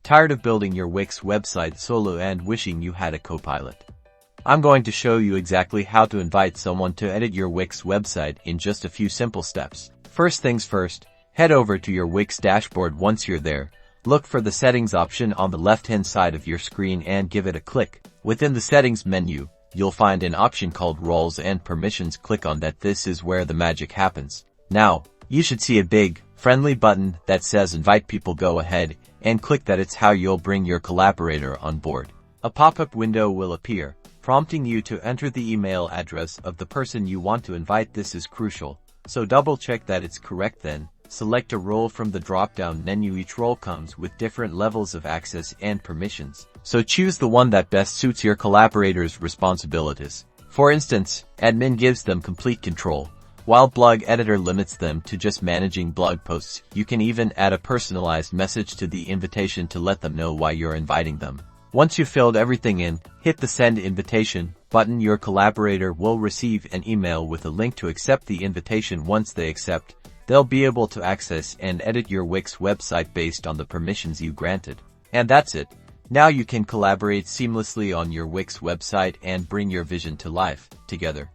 Tired of building your Wix website solo and wishing you had a co-pilot? I'm going to show you exactly how to invite someone to edit your Wix website in just a few simple steps. First things first, head over to your Wix dashboard. Once you're there, look for the settings option on the left-hand side of your screen and give it a click. Within the settings menu, you'll find an option called roles and permissions. Click on that. This is where the magic happens. Now, you should see a big, friendly button that says invite people. Go ahead and click that. It's how you'll bring your collaborator on board. A pop-up window will appear, prompting you to enter the email address of the person you want to invite. This is crucial, so double-check that it's correct. Then, select a role from the drop-down menu. Each role comes with different levels of access and permissions, so choose the one that best suits your collaborator's responsibilities. For instance, admin gives them complete control, while blog editor limits them to just managing blog posts. You can even add a personalized message to the invitation to let them know why you're inviting them. Once you've filled everything in, hit the Send Invitation button. Your collaborator will receive an email with a link to accept the invitation. Once they accept, they'll be able to access and edit your Wix website based on the permissions you granted. And that's it. Now you can collaborate seamlessly on your Wix website and bring your vision to life together.